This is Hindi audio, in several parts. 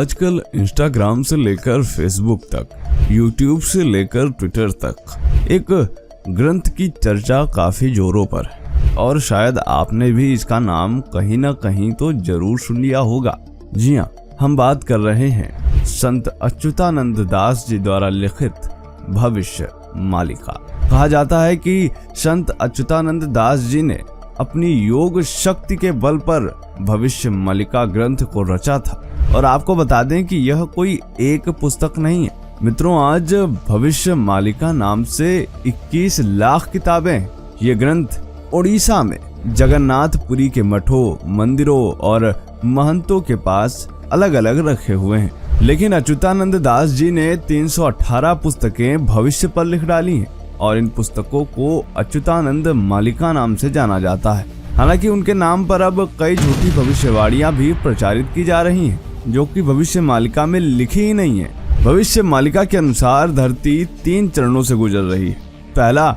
आजकल इंस्टाग्राम से लेकर फेसबुक तक, यूट्यूब से लेकर ट्विटर तक एक ग्रंथ की चर्चा काफी जोरों पर है और शायद आपने भी इसका नाम कहीं ना कहीं तो जरूर सुन लिया होगा। जी हाँ, हम बात कर रहे हैं संत अच्युतानंद दास जी द्वारा लिखित भविष्य मालिका। कहा जाता है कि संत अच्युतानंद दास जी ने अपनी योग शक्ति के बल पर भविष्य मालिका ग्रंथ को रचा था। और आपको बता दें कि यह कोई एक पुस्तक नहीं है मित्रों। आज भविष्य मालिका नाम से 21 लाख किताबें, ये ग्रंथ ओडिशा में जगन्नाथपुरी के मठों, मंदिरों और महंतों के पास अलग अलग रखे हुए हैं। लेकिन अच्युतानंद दास जी ने 318 पुस्तकें भविष्य पर लिख डाली हैं और इन पुस्तकों को अच्युतानंद मालिका नाम से जाना जाता है। हालांकि उनके नाम पर अब कई झूठी भविष्यवाणियां भी प्रचारित की जा रही हैं, जो कि भविष्य मालिका में लिखी ही नहीं है। भविष्य मालिका के अनुसार धरती 3 चरणों से गुजर रही है। पहला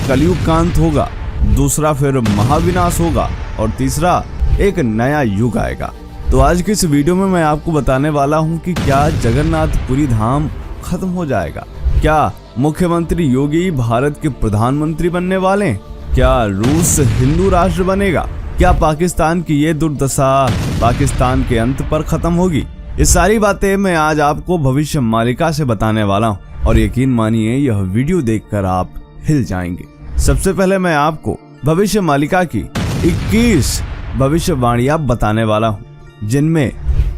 कलयुग का अंत होगा, दूसरा फिर महाविनाश होगा और तीसरा एक नया युग आएगा। तो आज की इस वीडियो में मैं आपको बताने वाला हूं कि क्या जगन्नाथपुरी धाम खत्म हो जाएगा, क्या मुख्यमंत्री योगी भारत के प्रधानमंत्री बनने वाले हैं, क्या रूस हिंदू राष्ट्र बनेगा, क्या पाकिस्तान की ये दुर्दशा पाकिस्तान के अंत पर खत्म होगी। ये सारी बातें मैं आज आपको भविष्य मालिका से बताने वाला हूँ और यकीन मानिए यह वीडियो देखकर आप हिल जाएंगे। सबसे पहले मैं आपको भविष्य मालिका की 21 भविष्यवाणियां बताने वाला हूँ, जिनमें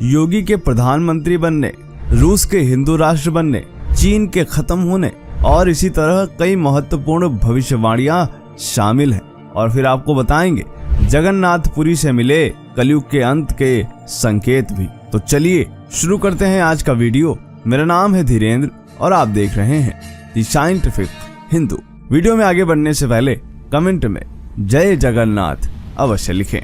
योगी के प्रधानमंत्री बनने, रूस के हिंदू राष्ट्र बनने, चीन के खत्म होने और इसी तरह कई महत्वपूर्ण भविष्यवाणियां शामिल हैं। और फिर आपको बताएंगे जगन्नाथपुरी से मिले कलयुग के अंत के संकेत भी। तो चलिए शुरू करते हैं आज का वीडियो। मेरा नाम है धीरेन्द्र और आप देख रहे हैं द साइंटिफिक हिंदू। वीडियो में आगे बढ़ने से पहले कमेंट में जय जगन्नाथ अवश्य लिखें।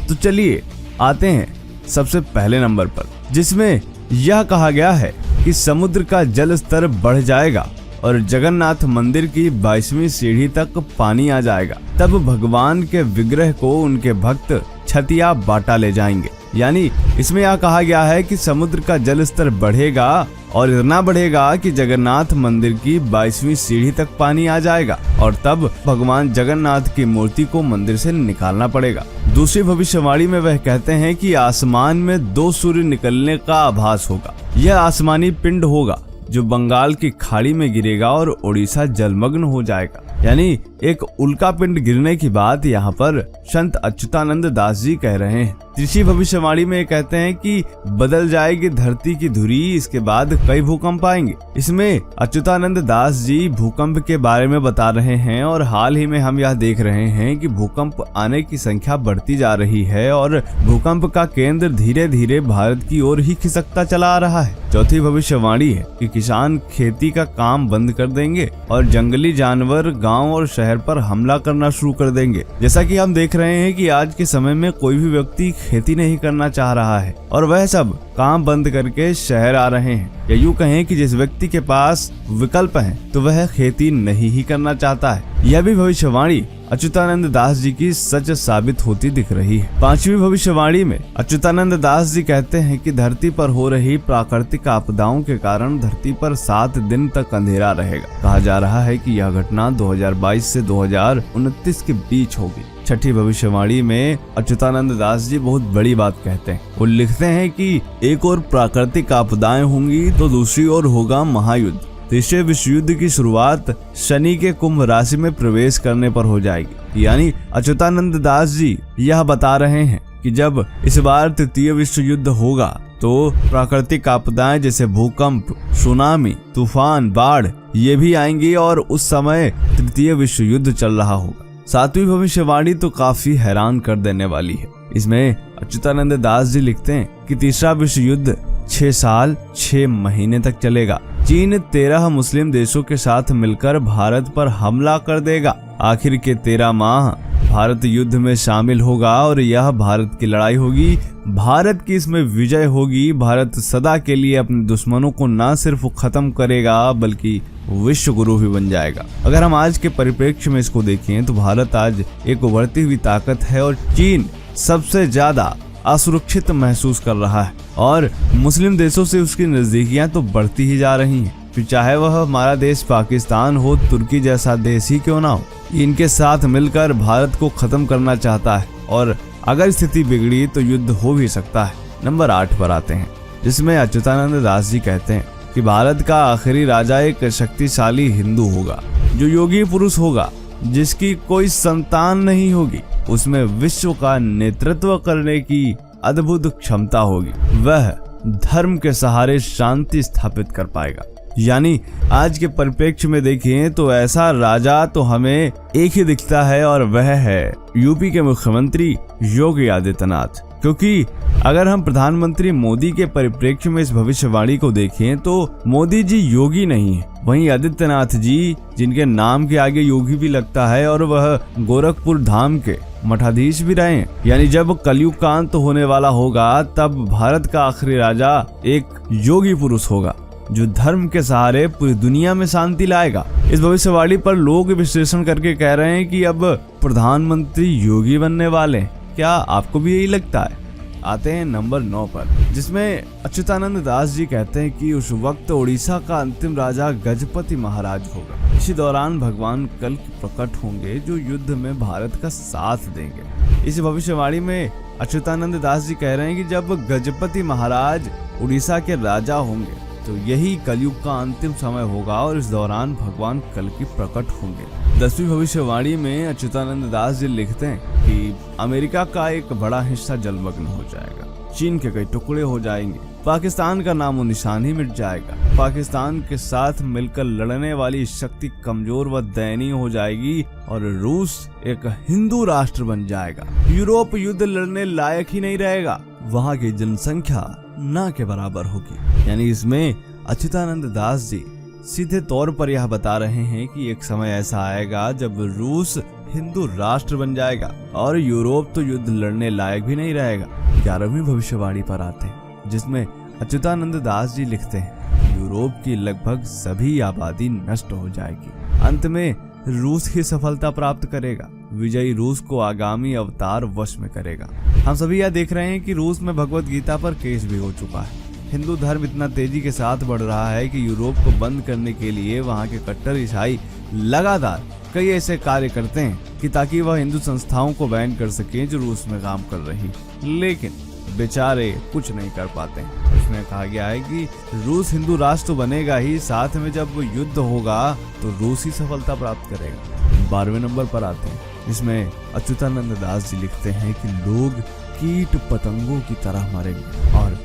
तो चलिए आते हैं सबसे पहले नंबर पर, जिसमें यह कहा गया है कि समुद्र का जल स्तर बढ़ जाएगा और जगन्नाथ मंदिर की 22वीं सीढ़ी तक पानी आ जाएगा। तब भगवान के विग्रह को उनके भक्त छतिया बाटा ले जाएंगे। यानी इसमें यह कहा गया है कि समुद्र का जल स्तर बढ़ेगा और इतना बढ़ेगा कि जगन्नाथ मंदिर की 22वीं सीढ़ी तक पानी आ जाएगा और तब भगवान जगन्नाथ की मूर्ति को मंदिर से निकालना पड़ेगा। दूसरी भविष्यवाणी में वह कहते हैं कि आसमान में 2 सूर्य निकलने का आभास होगा। यह आसमानी पिंड होगा जो बंगाल की खाड़ी में गिरेगा और ओडिशा जलमग्न हो जाएगा। यानी एक उल्का पिंड गिरने की बात यहाँ पर संत अच्युतानंद दास जी कह रहे हैं। तीसरी भविष्यवाणी में कहते हैं कि बदल जाएगी धरती की धुरी, इसके बाद कई भूकंप आएंगे। इसमें अच्युतानंद दास जी भूकंप के बारे में बता रहे हैं और हाल ही में हम यह देख रहे हैं कि भूकंप आने की संख्या बढ़ती जा रही है और भूकंप का केंद्र धीरे धीरे भारत की ओर ही खिसकता चला आ रहा है। चौथी भविष्यवाणी है कि किसान खेती का काम बंद कर देंगे और जंगली जानवर गांव और शहर पर हमला करना शुरू कर देंगे। जैसा कि हम देख रहे हैं कि आज के समय में कोई भी व्यक्ति खेती नहीं करना चाह रहा है और वह सब काम बंद करके शहर आ रहे हैं। या यूँ कहें कि जिस व्यक्ति के पास विकल्प है तो वह खेती नहीं ही करना चाहता है। यह भी भविष्यवाणी अच्युतानंद दास जी की सच साबित होती दिख रही है। 5वीं भविष्यवाणी में अच्युतानंद दास जी कहते हैं कि धरती पर हो रही प्राकृतिक आपदाओं के कारण धरती पर 7 दिन तक अंधेरा रहेगा। कहा जा रहा है कि यह घटना 2022 से 2029 के बीच होगी। 6ठी भविष्यवाणी में अच्युतानंद दास जी बहुत बड़ी बात कहते हैं। वो लिखते हैं कि एक और प्राकृतिक आपदाएं होंगी तो दूसरी ओर होगा महायुद्ध। तीसरे विश्व युद्ध की शुरुआत शनि के कुंभ राशि में प्रवेश करने पर हो जाएगी। यानी अच्युतानंद दास जी यह बता रहे हैं कि जब इस बार तृतीय विश्व युद्ध होगा तो प्राकृतिक आपदाएं जैसे भूकंप, सुनामी, तूफान, बाढ़ ये भी आएंगी और उस समय तृतीय विश्व युद्ध चल रहा होगा। 7वीं भविष्यवाणी तो काफी हैरान कर देने वाली है। इसमें अच्युतानंद दास जी लिखते हैं कि तीसरा विश्व युद्ध 6 साल 6 महीने तक चलेगा। चीन 13 मुस्लिम देशों के साथ मिलकर भारत पर हमला कर देगा। आखिर के 13 माह भारत युद्ध में शामिल होगा और यह भारत की लड़ाई होगी। भारत की इसमें विजय होगी। भारत सदा के लिए अपने दुश्मनों को न सिर्फ खत्म करेगा बल्कि विश्व गुरु भी बन जाएगा। अगर हम आज के परिप्रेक्ष्य में इसको देखें तो भारत आज एक उभरती हुई ताकत है और चीन सबसे ज्यादा असुरक्षित महसूस कर रहा है और मुस्लिम देशों से उसकी नजदीकियां तो बढ़ती ही जा रही हैं। फिर चाहे वह हमारा देश पाकिस्तान हो, तुर्की जैसा देश ही क्यों ना हो, इनके साथ मिलकर भारत को खत्म करना चाहता है और अगर स्थिति बिगड़ी तो युद्ध हो भी सकता है। नंबर 8 पर आते हैं, जिसमें अच्युतानंद दास जी कहते हैं कि भारत का आखिरी राजा एक शक्तिशाली हिंदू होगा, जो योगी पुरुष होगा, जिसकी कोई संतान नहीं होगी, उसमें विश्व का नेतृत्व करने की अद्भुत क्षमता होगी, वह धर्म के सहारे शांति स्थापित कर पाएगा। यानी आज के परिप्रेक्ष्य में देखें तो ऐसा राजा तो हमें एक ही दिखता है और वह है यूपी के मुख्यमंत्री योगी आदित्यनाथ। क्योंकि अगर हम प्रधानमंत्री मोदी के परिप्रेक्ष्य में इस भविष्यवाणी को देखें तो मोदी जी योगी नहीं है, वहीं आदित्यनाथ जी, जिनके नाम के आगे योगी भी लगता है, और वह गोरखपुर धाम के मठाधीश भी रहे हैं। यानी जब कलयुग का अंत होने वाला होगा तब भारत का आखिरी राजा एक योगी पुरुष होगा, जो धर्म के सहारे पूरी दुनिया में शांति लाएगा। इस भविष्यवाणी पर लोग विश्लेषण करके कह रहे हैं कि अब प्रधानमंत्री योगी बनने वाले हैं। क्या आपको भी यही लगता है? आते हैं नंबर 9 पर, जिसमें अच्युतानंद दास जी कहते हैं कि उस वक्त उड़ीसा का अंतिम राजा गजपति महाराज होगा। इसी दौरान भगवान कल प्रकट होंगे, जो युद्ध में भारत का साथ देंगे। इस भविष्यवाणी में अच्युतानंद दास जी कह रहे हैं कि जब गजपति महाराज उड़ीसा के राजा होंगे तो यही कलयुग का अंतिम समय होगा और इस दौरान भगवान कल की प्रकट होंगे। 10वीं भविष्यवाणी में अच्युतानंद दास जी लिखते हैं कि अमेरिका का एक बड़ा हिस्सा जलमग्न हो जाएगा, चीन के कई टुकड़े हो जाएंगे, पाकिस्तान का नामो निशान ही मिट जाएगा, पाकिस्तान के साथ मिलकर लड़ने वाली शक्ति कमजोर व दयनीय हो जाएगी और रूस एक हिंदू राष्ट्र बन जाएगा। यूरोप युद्ध लड़ने लायक ही नहीं रहेगा, वहाँ की जनसंख्या ना के बराबर होगी। यानी इसमें अच्युतानंद दास जी सीधे तौर पर यह बता रहे हैं कि एक समय ऐसा आएगा जब रूस हिंदू राष्ट्र बन जाएगा और यूरोप तो युद्ध लड़ने लायक भी नहीं रहेगा। 11वीं भविष्यवाणी पर आते हैं, जिसमें अच्युतानंद दास जी लिखते हैं यूरोप की लगभग सभी आबादी नष्ट हो जाएगी, अंत में रूस ही सफलता प्राप्त करेगा, विजयी रूस को आगामी अवतार वश में करेगा। हम सभी यह देख रहे हैं कि रूस में भगवत गीता पर केस भी हो चुका है। हिंदू धर्म इतना तेजी के साथ बढ़ रहा है कि यूरोप को बंद करने के लिए वहां के कट्टर ईसाई लगातार कई ऐसे कार्य करते हैं कि ताकि वह हिंदू संस्थाओं को बैन कर सके जो रूस में काम कर रही, लेकिन बेचारे कुछ नहीं कर पाते। इसमें कहा गया है कि रूस हिंदू राष्ट्र बनेगा ही, साथ में जब युद्ध होगा तो रूस ही सफलता प्राप्त करेगा। 12वें नंबर पर आते हैं, इसमें अच्युतानंद दास जी लिखते हैं कि लोग कीट पतंगों की तरह मरेंगे और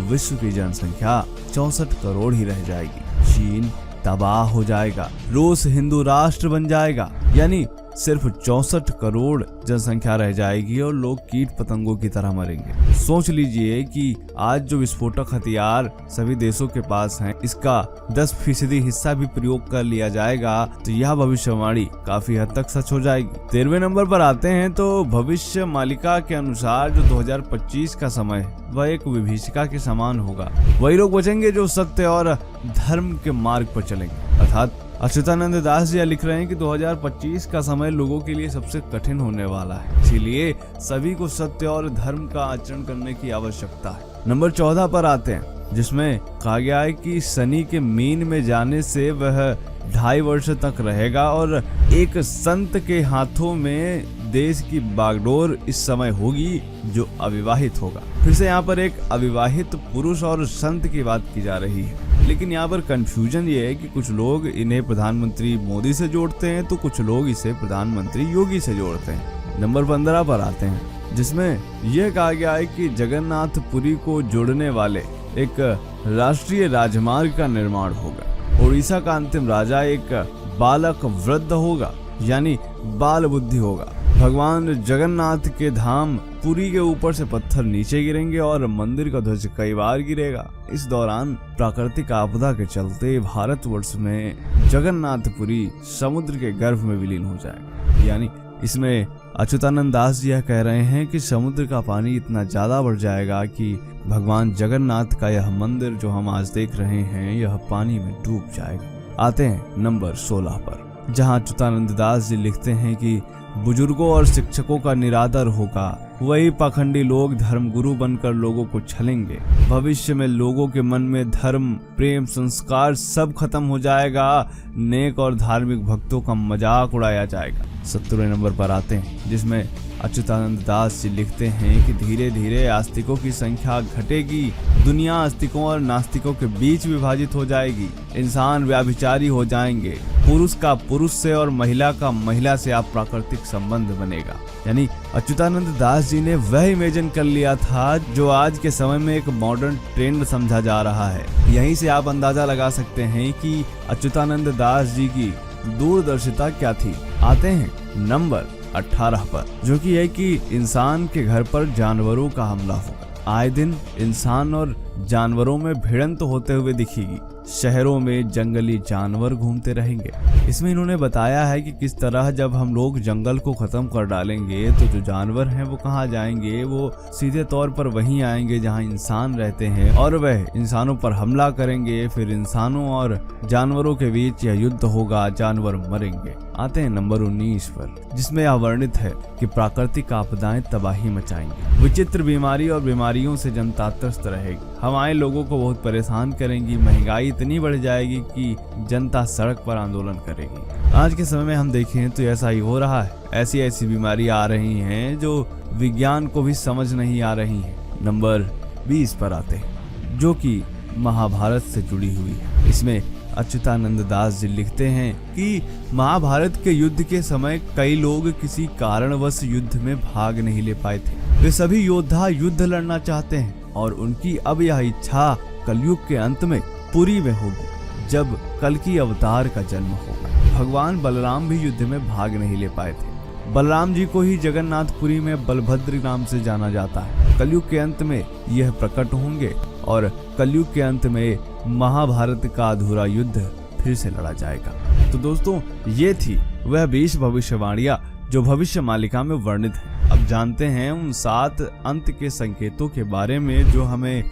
विश्व की जनसंख्या 64 करोड़ ही रह जाएगी, चीन तबाह हो जाएगा, रूस हिंदू राष्ट्र बन जाएगा। यानी सिर्फ 64 करोड़ जनसंख्या रह जाएगी और लोग कीट पतंगों की तरह मरेंगे। सोच लीजिए कि आज जो विस्फोटक हथियार सभी देशों के पास हैं, इसका 10% हिस्सा भी प्रयोग कर लिया जाएगा तो यह भविष्यवाणी काफी हद तक सच हो जाएगी। 13वें नंबर पर आते हैं तो भविष्य मालिका के अनुसार जो 2025 का समय है वह एक विभीषिका के समान होगा। वही लोग बचेंगे जो सत्य और धर्म के मार्ग पर चलेंगे। अर्थात अच्युतानंद दास जी लिख रहे हैं कि 2025 का समय लोगों के लिए सबसे कठिन होने वाला है, इसीलिए सभी को सत्य और धर्म का आचरण करने की आवश्यकता है। नंबर 14 पर आते हैं, जिसमें कहा गया है कि शनि के मीन में जाने से वह 2.5 वर्ष तक रहेगा और एक संत के हाथों में देश की बागडोर इस समय होगी जो अविवाहित होगा। फिर से यहाँ पर एक अविवाहित पुरुष और संत की बात की जा रही है, लेकिन यहाँ पर कंफ्यूजन ये है कि कुछ लोग इन्हें प्रधानमंत्री मोदी से जोड़ते हैं तो कुछ लोग इसे प्रधानमंत्री योगी से जोड़ते हैं। नंबर 15 पर आते हैं, जिसमें यह कहा गया है कि जगन्नाथपुरी को जोड़ने वाले एक राष्ट्रीय राजमार्ग का निर्माण होगा। उड़ीसा का अंतिम राजा एक बालक वृद्ध होगा, यानी बाल बुद्धि होगा। भगवान जगन्नाथ के धाम पुरी के ऊपर से पत्थर नीचे गिरेंगे और मंदिर का ध्वज कई बार गिरेगा। इस दौरान प्राकृतिक आपदा के चलते भारतवर्ष में जगन्नाथपुरी समुद्र के गर्भ में विलीन हो जाएगा। यानी इसमें अच्युतानंद दास जी यह कह रहे हैं कि समुद्र का पानी इतना ज्यादा बढ़ जाएगा कि भगवान जगन्नाथ का यह मंदिर जो हम आज देख रहे हैं यह पानी में डूब जाएगा। आते हैं नंबर 16 पर, जहां अच्युतानंद दास जी लिखते हैं कि बुजुर्गों और शिक्षकों का निरादर होगा, वही पाखंडी लोग धर्मगुरु बनकर लोगों को छलेंगे। भविष्य में लोगों के मन में धर्म, प्रेम, संस्कार सब खत्म हो जाएगा। नेक और धार्मिक भक्तों का मजाक उड़ाया जाएगा। 17वें नंबर पर आते हैं, जिसमें अच्युतानंद दास जी लिखते हैं कि धीरे धीरे आस्तिकों की संख्या घटेगी। दुनिया आस्तिकों और नास्तिकों के बीच विभाजित हो जाएगी। इंसान व्याभिचारी हो जाएंगे। पुरुष का पुरुष से और महिला का महिला से अप्राकृतिक संबंध बनेगा। यानी अच्युतानंद दास जी ने वह इमेजिन कर लिया था जो आज के समय में एक मॉडर्न ट्रेंड समझा जा रहा है। यहीं से आप अंदाजा लगा सकते हैं कि अच्युतानंद दास जी की दूरदर्शिता क्या थी। आते हैं नंबर 18 पर, जो कि है कि इंसान के घर पर जानवरों का हमला होगा। आए दिन इंसान और जानवरों में भिड़ंत होते हुए दिखेगी। शहरों में जंगली जानवर घूमते रहेंगे। इसमें इन्होंने बताया है कि किस तरह जब हम लोग जंगल को खत्म कर डालेंगे तो जो जानवर हैं वो कहाँ जाएंगे, वो सीधे तौर पर वहीं आएंगे जहाँ इंसान रहते हैं और वह इंसानों पर हमला करेंगे। फिर इंसानों और जानवरों के बीच यह युद्ध होगा, जानवर मरेंगे। आते हैं नंबर 19 पर, जिसमें यह वर्णित है कि प्राकृतिक आपदाएं तबाही मचाएंगी। विचित्र बीमारी और बीमारियों से जनता त्रस्त रहेगी। हवाएं लोगों को बहुत परेशान करेंगी। महंगाई इतनी बढ़ जाएगी कि जनता सड़क पर आंदोलन करेगी। आज के समय में हम देखें तो ऐसा ही हो रहा है। ऐसी ऐसी बीमारी आ रही हैं जो विज्ञान को भी समझ नहीं आ रही हैं। नंबर 20 पर आते हैं, जो कि महाभारत से जुड़ी हुई है। इसमें अच्युतानंद दास जी लिखते हैं कि महाभारत के युद्ध के समय कई लोग किसी कारणवश युद्ध में भाग नहीं ले पाए थे। वे सभी योद्धा युद्ध लड़ना चाहते हैं और उनकी अब यह इच्छा कलयुग के अंत में पूरी में होगी, जब कल की अवतार का जन्म होगा। भगवान बलराम भी युद्ध में भाग नहीं ले पाए थे। बलराम जी को ही जगन्नाथपुरी में बलभद्र नाम से जाना जाता है। कलयुग के अंत में यह प्रकट होंगे और कलयुग के अंत में महाभारत का अधूरा युद्ध फिर से लड़ा जाएगा। तो दोस्तों, ये थी वह 20 भविष्यवाणियां जो भविष्य मालिका में वर्णित है। अब जानते हैं उन 7 अंत के संकेतों के बारे में जो हमें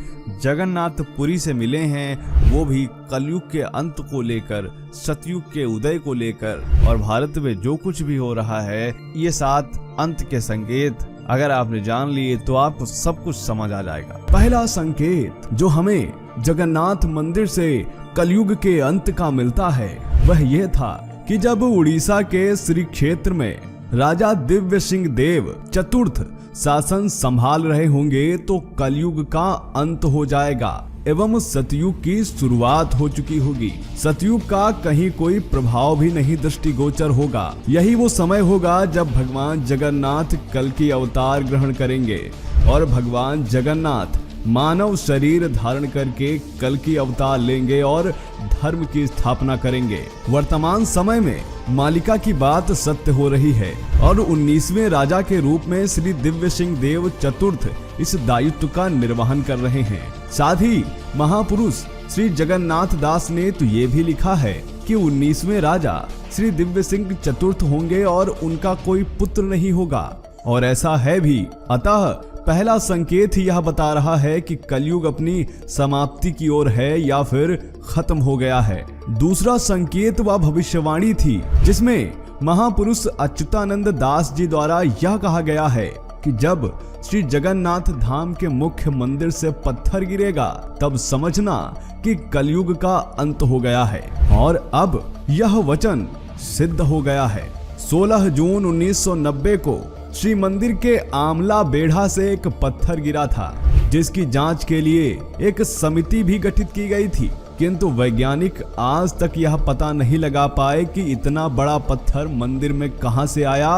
जगन्नाथपुरी से मिले हैं, वो भी कलयुग के अंत को लेकर, सतयुग के उदय को लेकर और भारत में जो कुछ भी हो रहा है। ये 7 अंत के संकेत अगर आपने जान लिए तो आपको सब कुछ समझ आ जाएगा। पहला संकेत जो हमें जगन्नाथ मंदिर से कलयुग के अंत का मिलता है वह यह था कि जब उड़ीसा के श्री क्षेत्र में राजा दिव्य सिंह देव चतुर्थ शासन संभाल रहे होंगे तो कलयुग का अंत हो जाएगा एवं सतयुग की शुरुआत हो चुकी होगी। सतयुग का कहीं कोई प्रभाव भी नहीं दृष्टिगोचर होगा। यही वो समय होगा जब भगवान जगन्नाथ कल की अवतार ग्रहण करेंगे और भगवान जगन्नाथ मानव शरीर धारण करके कल की अवतार लेंगे और धर्म की स्थापना करेंगे। वर्तमान समय में मालिका की बात सत्य हो रही है और 19वें राजा के रूप में श्री दिव्य सिंह देव चतुर्थ इस दायित्व का निर्वहन कर रहे हैं। साथ ही महापुरुष श्री जगन्नाथ दास ने तो ये भी लिखा है कि 19वें राजा श्री दिव्य सिंह चतुर्थ होंगे और उनका कोई पुत्र नहीं होगा, और ऐसा है भी। अतः पहला संकेत ही यह बता रहा है कि कलयुग अपनी समाप्ति की ओर है या फिर खत्म हो गया है। दूसरा संकेत वह भविष्यवाणी थी जिसमें महापुरुष अच्युतानंद दास जी द्वारा यह कहा गया है कि जब श्री जगन्नाथ धाम के मुख्य मंदिर से पत्थर गिरेगा तब समझना कि कलयुग का अंत हो गया है। और अब यह वचन सिद्ध हो गया है। 16 जून 1990 को श्री मंदिर के आमला बेढ़ा से एक पत्थर गिरा था, जिसकी जांच के लिए एक समिति भी गठित की गई थी, किंतु वैज्ञानिक आज तक यह पता नहीं लगा पाए कि इतना बड़ा पत्थर मंदिर में कहां से आया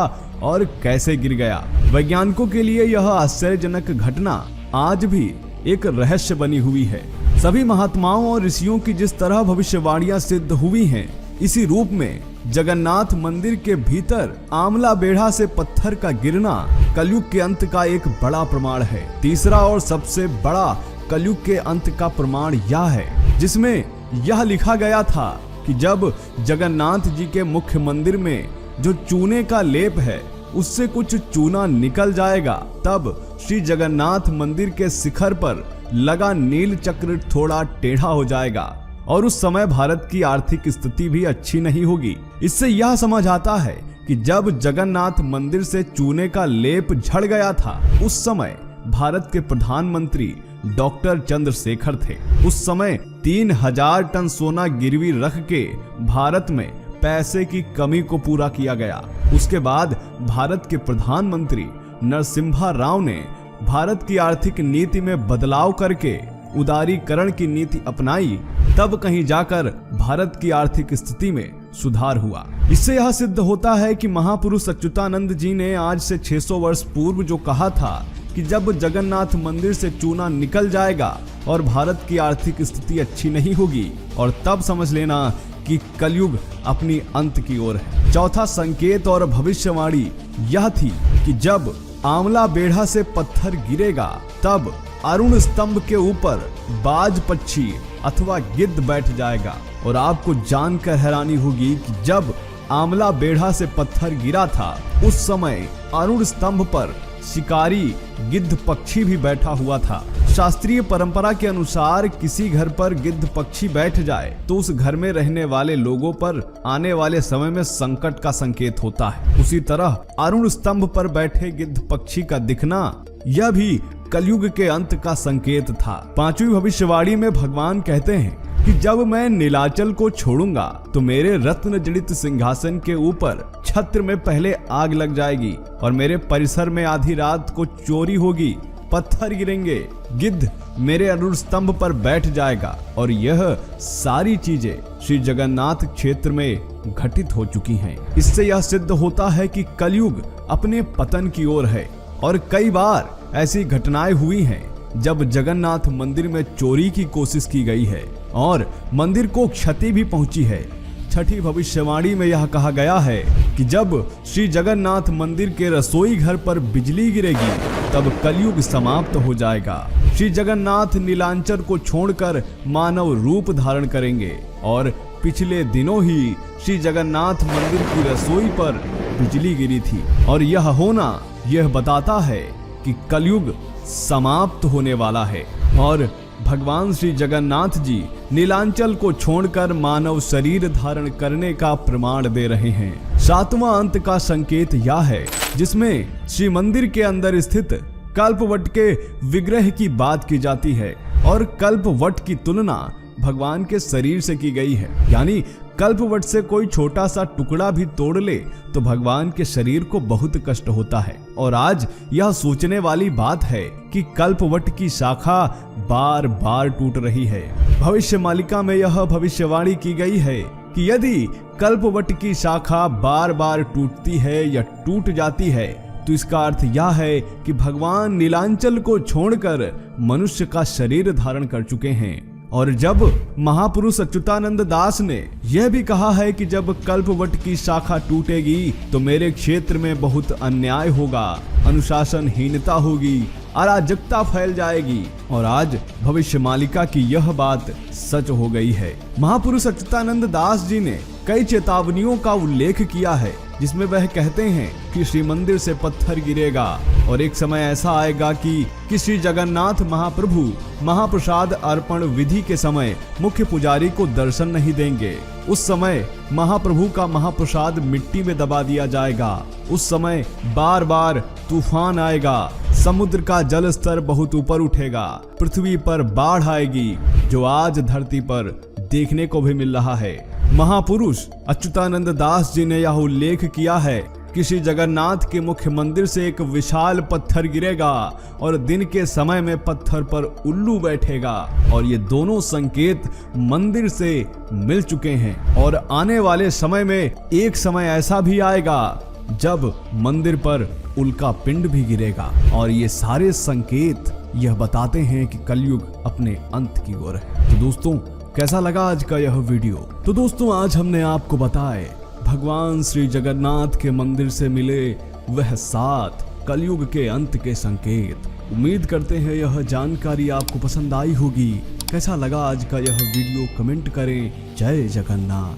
और कैसे गिर गया। वैज्ञानिकों के लिए यह आश्चर्यजनक घटना आज भी एक रहस्य बनी हुई है। सभी महात्माओं और ऋषियों की जिस तरह भविष्यवाणियां सिद्ध हुई हैं, इसी रूप में जगन्नाथ मंदिर के भीतर आमला बेढ़ा से पत्थर का गिरना कलयुग के अंत का एक बड़ा प्रमाण है। तीसरा और सबसे बड़ा कलयुग के अंत का प्रमाण यह है, जिसमें यह लिखा गया था कि जब जगन्नाथ जी के मुख्य मंदिर में जो चूने का लेप है उससे कुछ चूना निकल जाएगा, तब श्री जगन्नाथ मंदिर के शिखर पर लगा नील चक्र थोड़ा टेढ़ा हो जाएगा और उस समय भारत की आर्थिक स्थिति भी अच्छी नहीं होगी। इससे यह समझ आता है कि जब जगन्नाथ मंदिर से चूने का लेप झड़ गया था, उस समय भारत के प्रधानमंत्री डॉक्टर चंद्रशेखर थे। उस समय 3000 टन सोना गिरवी रख के भारत में पैसे की कमी को पूरा किया गया। उसके बाद भारत के प्रधानमंत्री नरसिम्हा राव ने भारत की आर्थिक नीति में बदलाव करके उदारीकरण की नीति अपनाई। तब कहीं जाकर भारत की आर्थिक स्थिति में सुधार हुआ। इससे यह सिद्ध होता है कि महापुरुष अच्युतानंद जी ने आज से 600 वर्ष पूर्व जो कहा था कि जब जगन्नाथ मंदिर से चूना निकल जाएगा और भारत की आर्थिक स्थिति अच्छी नहीं होगी, और तब समझ लेना कि कलयुग अपनी अंत की ओर है। चौथा संकेत और भविष्यवाणी यह थी कि जब आंवला बेढ़ा से पत्थर गिरेगा, तब अरुण स्तंभ के ऊपर बाज पक्षी अथवा गिद्ध बैठ जाएगा। और आपको जानकर हैरानी होगी कि जब आंवला बेढ़ा से पत्थर गिरा था, उस समय अरुण स्तंभ पर शिकारी गिद्ध पक्षी भी बैठा हुआ था। शास्त्रीय परंपरा के अनुसार किसी घर पर गिद्ध पक्षी बैठ जाए तो उस घर में रहने वाले लोगों पर आने वाले समय में संकट का संकेत होता है। उसी तरह अरुण स्तंभ पर बैठे गिद्ध पक्षी का दिखना यह भी कलयुग के अंत का संकेत था। पांचवी भविष्यवाणी में भगवान कहते हैं कि जब मैं नीलाचल को छोड़ूंगा तो मेरे रत्न जड़ित सिंहासन के ऊपर छत्र में पहले आग लग जाएगी और मेरे परिसर में आधी रात को चोरी होगी, पत्थर गिरेंगे, गिद्ध मेरे अरुण स्तंभ पर बैठ जाएगा। और यह सारी चीजें श्री जगन्नाथ क्षेत्र में घटित हो चुकी हैं। इससे यह सिद्ध होता है कि कलयुग अपने पतन की ओर है। और कई बार ऐसी घटनाएं हुई हैं जब जगन्नाथ मंदिर में चोरी की कोशिश की गई है और मंदिर को क्षति भी पहुंची है। छठी भविष्यवाणी में यह कहा गया है कि जब श्री जगन्नाथ मंदिर के रसोई घर पर बिजली गिरेगी, तब कलयुग समाप्त हो जाएगा। श्री जगन्नाथ नीलांचल को छोड़कर मानव रूप धारण करेंगे। और पिछले दिनों ही श्री जगन्नाथ मंदिर की रसोई पर बिजली गिरी थी। और यह होना यह बताता है कि कलयुग समाप्त होने वाला है और भगवान श्री जगन्नाथ जी नीलांचल को छोड़कर मानव शरीर धारण करने का प्रमाण दे रहे हैं। सातवां अंत का संकेत यह है जिसमें श्री मंदिर के अंदर स्थित कल्पवट के विग्रह की बात की जाती है। और कल्पवट की तुलना भगवान के शरीर से की गई है, यानी कल्पवट से कोई छोटा सा टुकड़ा भी तोड़ ले तो भगवान के शरीर को बहुत कष्ट होता है। और आज यह सोचने वाली बात है कि कल्पवट की शाखा बार बार टूट रही है। भविष्य मालिका में यह भविष्यवाणी की गई है कि यदि कल्पवट की शाखा बार बार टूटती है या टूट जाती है तो इसका अर्थ यह है कि भगवान नीलांचल को छोड़कर मनुष्य का शरीर धारण कर चुके हैं। और जब महापुरुष अच्युतानंद दास ने यह भी कहा है कि जब कल्पवट की शाखा टूटेगी तो मेरे क्षेत्र में बहुत अन्याय होगा, अनुशासनहीनता होगी, अराजकता फैल जाएगी। और आज भविष्य मालिका की यह बात सच हो गई है। महापुरुष अच्युतानंद दास जी ने कई चेतावनियों का उल्लेख किया है जिसमें वह कहते हैं कि श्री मंदिर से पत्थर गिरेगा और एक समय ऐसा आएगा कि श्री जगन्नाथ महाप्रभु महाप्रसाद अर्पण विधि के समय मुख्य पुजारी को दर्शन नहीं देंगे। उस समय महाप्रभु का महाप्रसाद मिट्टी में दबा दिया जाएगा। उस समय बार बार तूफान आएगा, समुद्र का जल स्तर बहुत ऊपर उठेगा, पृथ्वी पर बाढ़ आएगी जो आज धरती पर देखने को भी मिल रहा है। महापुरुष अच्युतानंद दास जी ने यह उल्लेख किया है कि श्री जगन्नाथ के मुख्य मंदिर से एक विशाल पत्थर गिरेगा और दिन के समय में पत्थर पर उल्लू बैठेगा। और ये दोनों संकेत मंदिर से मिल चुके हैं। और आने वाले समय में एक समय ऐसा भी आएगा जब मंदिर पर उल्का पिंड भी गिरेगा। और ये सारे संकेत यह बताते हैं कि कलयुग अपने अंत की ओर है। तो दोस्तों, कैसा लगा आज का यह वीडियो? तो दोस्तों, आज हमने आपको बताए भगवान श्री जगन्नाथ के मंदिर से मिले वह 7 कलयुग के अंत के संकेत। उम्मीद करते हैं यह जानकारी आपको पसंद आई होगी। कैसा लगा आज का यह वीडियो? कमेंट करें। जय जगन्नाथ।